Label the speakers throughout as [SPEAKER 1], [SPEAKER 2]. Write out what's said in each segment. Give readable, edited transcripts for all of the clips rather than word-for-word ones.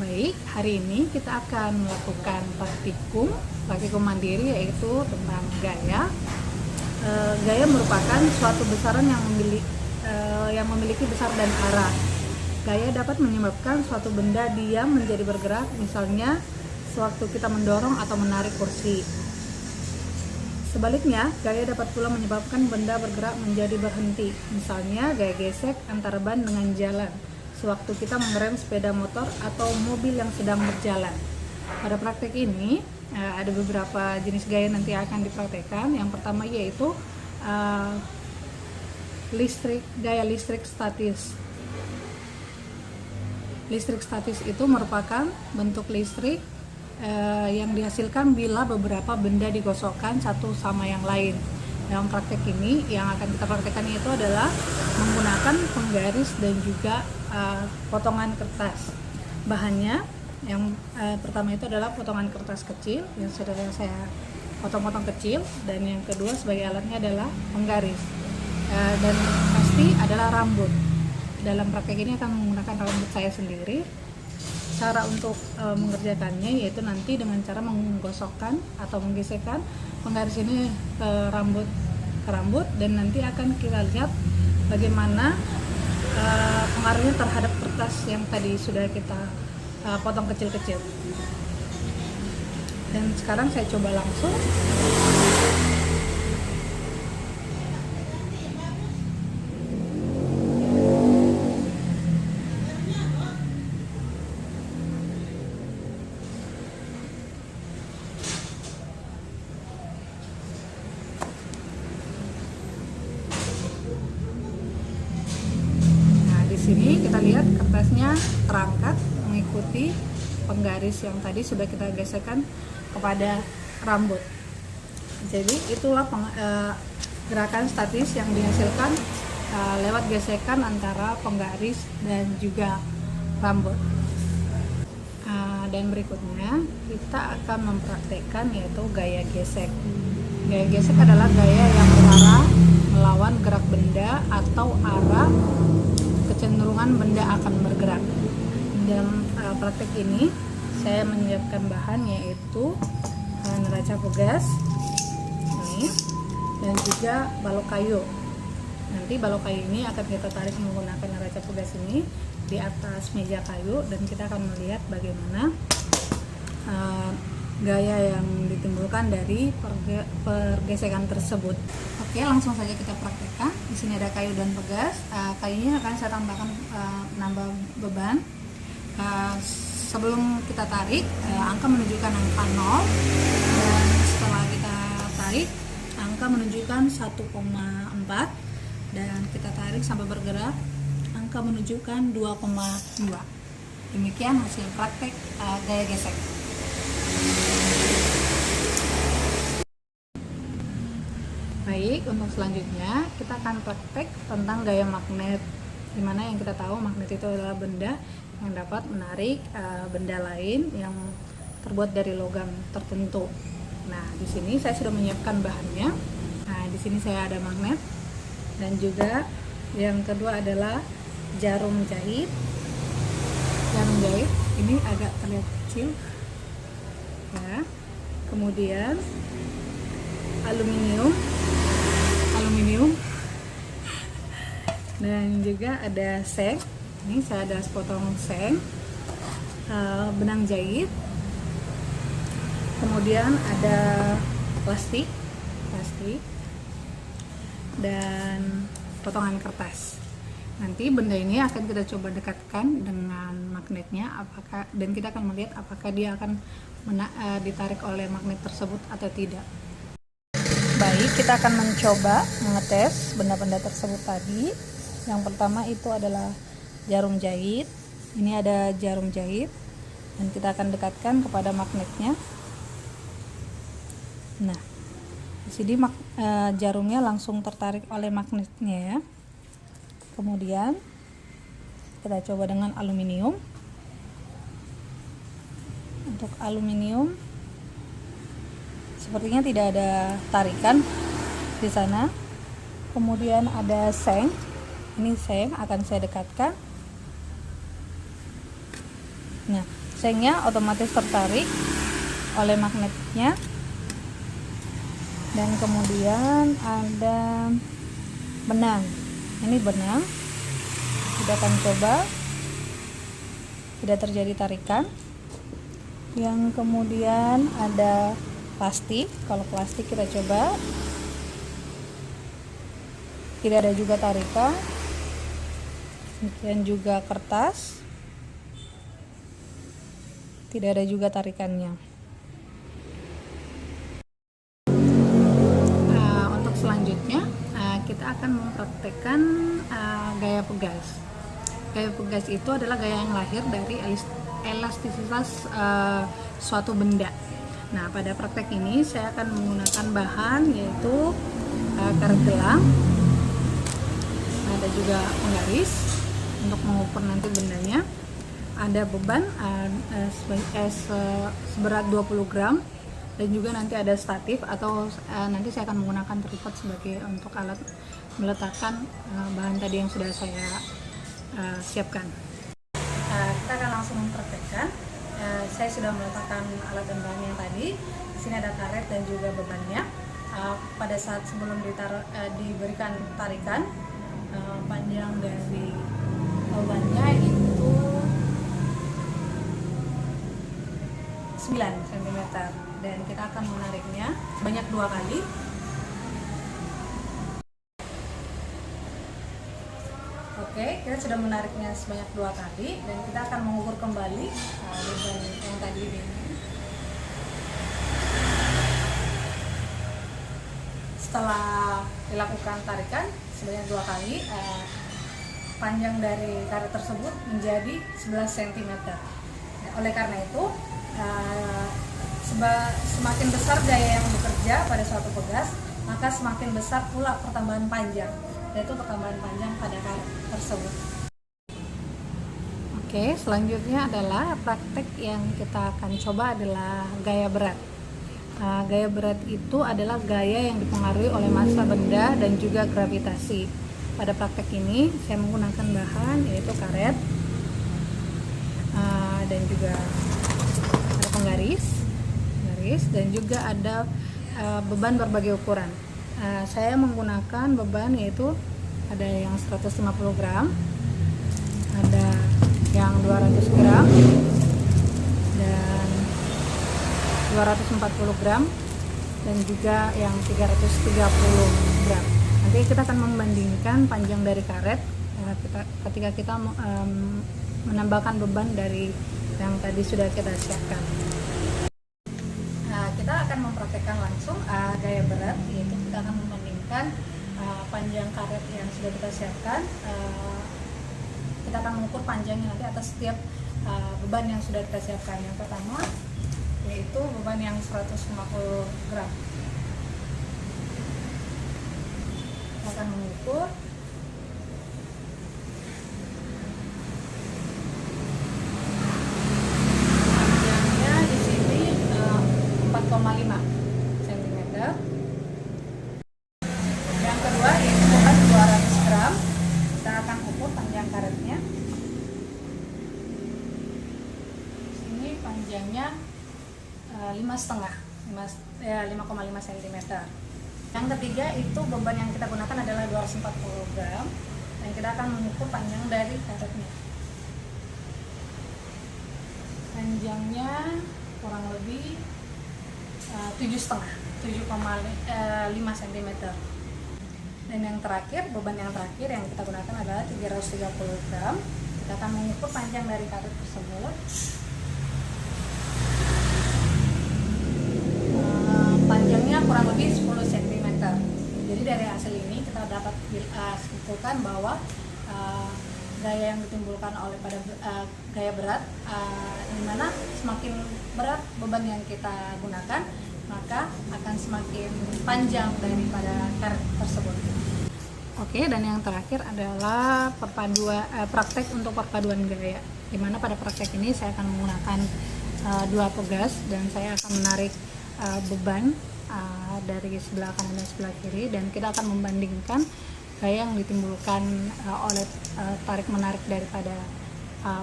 [SPEAKER 1] Baik, hari ini kita akan melakukan praktikum mandiri, yaitu tentang gaya. Gaya merupakan suatu besaran yang memiliki besar dan arah. Gaya dapat menyebabkan suatu benda diam menjadi bergerak, misalnya sewaktu kita mendorong atau menarik kursi. Sebaliknya, gaya dapat pula menyebabkan benda bergerak menjadi berhenti, misalnya gaya gesek antara ban dengan jalan, sewaktu kita mengerem sepeda motor atau mobil yang sedang berjalan. Pada praktek ini, ada beberapa jenis gaya nanti akan dipraktekkan. Yang pertama yaitu gaya listrik statis. Listrik statis itu merupakan bentuk listrik yang dihasilkan bila beberapa benda digosokkan satu sama yang lain. Dalam praktek ini yang akan kita praktekkan itu adalah menggunakan penggaris dan juga potongan kertas. Bahannya yang pertama itu adalah potongan kertas kecil yang sudah saya potong-potong kecil, dan yang kedua sebagai alatnya adalah penggaris, dan pasti adalah rambut. Dalam praktek ini akan menggunakan rambut saya sendiri. Cara untuk mengerjakannya yaitu nanti dengan cara menggosokkan atau menggesekkan penggaris ini ke rambut, dan nanti akan kita lihat bagaimana pengaruhnya terhadap kertas yang tadi sudah kita potong kecil-kecil. Dan sekarang saya coba langsung. Sini kita lihat kertasnya terangkat mengikuti penggaris yang tadi sudah kita gesekkan kepada rambut. Jadi itulah gerakan statis yang dihasilkan lewat gesekan antara penggaris dan juga rambut. Dan berikutnya kita akan mempraktekkan yaitu gaya gesek. Gaya gesek adalah gaya yang berarah melawan gerak benda atau arah kecenderungan benda akan bergerak. Dalam praktek ini saya menyiapkan bahan yaitu neraca pegas ini, dan juga balok kayu. Nanti balok kayu ini akan kita tarik menggunakan neraca pegas ini di atas meja kayu, dan kita akan melihat bagaimana gaya yang ditimbulkan dari pergesekan tersebut. Oke, langsung saja kita praktekkan. Di sini ada kayu dan pegas. Kayunya akan saya tambahkan menambah beban. Sebelum kita tarik, angka menunjukkan angka 0, dan setelah kita tarik, angka menunjukkan 1,4, dan kita tarik sampai bergerak, angka menunjukkan 2,2. Demikian hasil praktek gaya gesek. Baik, untuk selanjutnya kita akan praktek tentang gaya magnet, dimana yang kita tahu magnet itu adalah benda yang dapat menarik benda lain yang terbuat dari logam tertentu. Nah, di sini saya sudah menyiapkan bahannya. Nah, di sini saya ada magnet, dan juga yang kedua adalah jarum jahit. Jarum jahit ini agak terlihat kecil. Ya. Kemudian aluminium, dan juga ada seng. Ini saya ada sepotong seng, benang jahit, kemudian ada plastik, dan potongan kertas. Nanti benda ini akan kita coba dekatkan dengan magnetnya, dan kita akan melihat apakah dia akan ditarik oleh magnet tersebut atau tidak. Baik, kita akan mencoba mengetes benda-benda tersebut tadi. Yang pertama itu adalah jarum jahit. Ini ada jarum jahit, dan kita akan dekatkan kepada magnetnya. Nah, di sini jarumnya langsung tertarik oleh magnetnya ya. Kemudian kita coba dengan aluminium. Untuk aluminium sepertinya tidak ada tarikan di sana. Kemudian ada seng. Ini seng akan saya dekatkan. Nah, sengnya otomatis tertarik oleh magnetnya. Dan kemudian ada benang, ini benang, kita akan coba tidak terjadi tarikan. Yang kemudian ada plastik, kalau plastik kita coba tidak ada juga tarikan. Demikian juga kertas, tidak ada juga tarikannya. Untuk selanjutnya kita akan mempraktekkan gaya pegas. Gaya pegas itu adalah gaya yang lahir dari elastisitas suatu benda. Nah, pada praktek ini saya akan menggunakan bahan yaitu karet gelang, ada juga penggaris untuk mengukur nanti bendanya, ada beban seberat 20 gram, dan juga nanti ada statif atau nanti saya akan menggunakan tripod sebagai untuk alat meletakkan bahan tadi yang sudah saya siapkan. Kita akan langsung mempraktekkan. Saya sudah meletakkan alat dan bahan yang tadi. Di sini ada karet dan juga bebannya. Pada saat sebelum diberikan tarikan, panjang dari bebannya itu 9 cm dan kita akan menariknya banyak 2 kali. Oke, kita sudah menariknya sebanyak 2 kali dan kita akan mengukur kembali beban yang tadi ini. Setelah dilakukan tarikan sebanyak 2 kali, panjang dari karet tersebut menjadi 11 cm. Oleh karena itu, semakin besar gaya yang bekerja pada suatu pegas, maka semakin besar pula pertambahan panjang, yaitu pertambahan panjang pada karet tersebut. Oke, selanjutnya adalah praktek yang kita akan coba adalah gaya berat. Gaya berat itu adalah gaya yang dipengaruhi oleh massa benda dan juga gravitasi. Pada praktek ini saya menggunakan bahan yaitu karet dan juga ada penggaris dan juga ada beban berbagai ukuran. Saya menggunakan beban yaitu ada yang 150 gram, ada yang 200 gram, dan 240 gram, dan juga yang 330 gram. Nanti kita akan membandingkan panjang dari karet ketika kita menambahkan beban dari yang tadi sudah kita siapkan. Kita akan mempraktekkan langsung gaya berat, yaitu kita akan membandingkan panjang karet yang sudah kita siapkan. Kita akan mengukur panjangnya nanti atas setiap beban yang sudah kita siapkan. Yang pertama yaitu beban yang 150 gram. Kita akan mengukur panjangnya di sini 4,5 cm. Yang kedua yaitu beban 200 gram. Kita akan ukur panjang karetnya. Sini panjangnya 5,5 cm. Yang ketiga itu beban yang kita gunakan adalah 240 gram dan kita akan mengukur panjang dari karetnya. Panjangnya kurang lebih 7,5 cm. Dan yang terakhir, beban yang terakhir yang kita gunakan adalah 330 gram. Kita akan mengukur panjang dari karet tersebut. Panjangnya kurang lebih 10 cm. Jadi dari hasil ini kita dapat simpulkan bahwa gaya yang ditimbulkan oleh pada gaya berat, dimana semakin berat beban yang kita gunakan, maka akan semakin panjang daripada karet tersebut. Oke, dan yang terakhir adalah praktek untuk perpaduan gaya, dimana pada praktek ini saya akan menggunakan 2 pegas dan saya akan menarik beban dari sebelah kanan dan sebelah kiri, dan kita akan membandingkan gaya yang ditimbulkan oleh tarik menarik daripada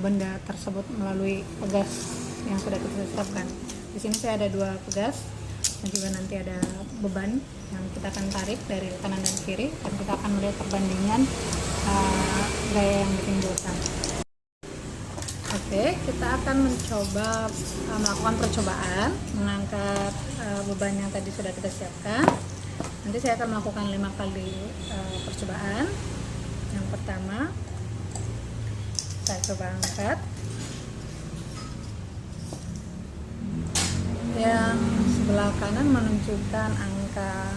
[SPEAKER 1] benda tersebut melalui pegas yang sudah kita siapkan. Di sini saya ada 2 pegas dan juga nanti ada beban yang kita akan tarik dari kanan dan kiri, dan kita akan melihat perbandingan gaya yang bikin bosan. Oke, kita akan mencoba melakukan percobaan mengangkat beban yang tadi sudah kita siapkan. Nanti saya akan melakukan 5 kali percobaan. Yang pertama, saya coba angkat. Yang sebelah kanan menunjukkan angka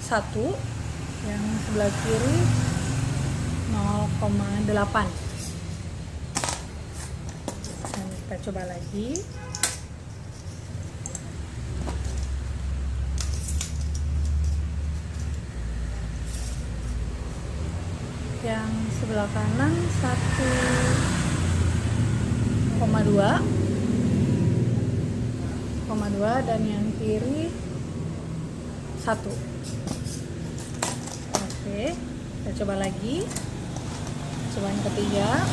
[SPEAKER 1] 1, yang sebelah kiri 0,8. Dan kita coba lagi. Yang sebelah kanan 1,2 dan yang kiri 1. Oke, kita coba lagi. Cobaan ketiga.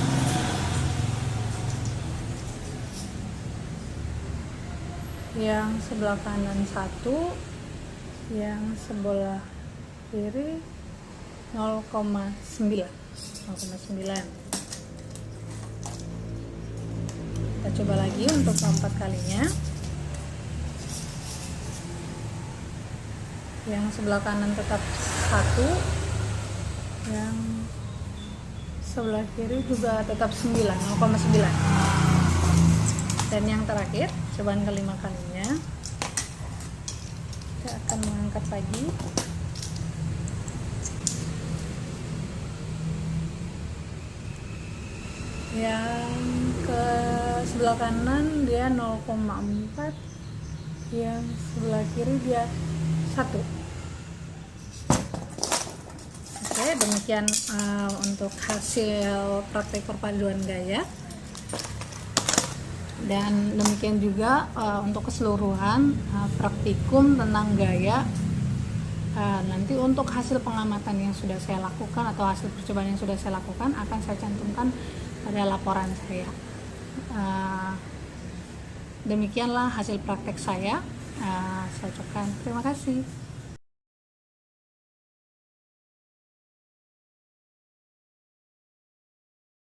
[SPEAKER 1] Yang sebelah kanan 1, yang sebelah kiri 0,9. Kita coba lagi untuk keempat kalinya. Yang sebelah kanan tetap 1, yang sebelah kiri juga tetap 0,9. Dan yang terakhir, cobaan kelima kalinya, kita akan mengangkat lagi. Yang ke sebelah kanan dia 0,4, yang sebelah kiri dia 1. Oke, demikian untuk hasil praktek perpaduan gaya. Dan demikian juga untuk keseluruhan praktikum tentang gaya. Nanti untuk hasil pengamatan yang sudah saya lakukan atau hasil percobaan yang sudah saya lakukan akan saya cantumkan pada laporan saya. Demikianlah hasil praktek saya. Saya ucapkan terima kasih.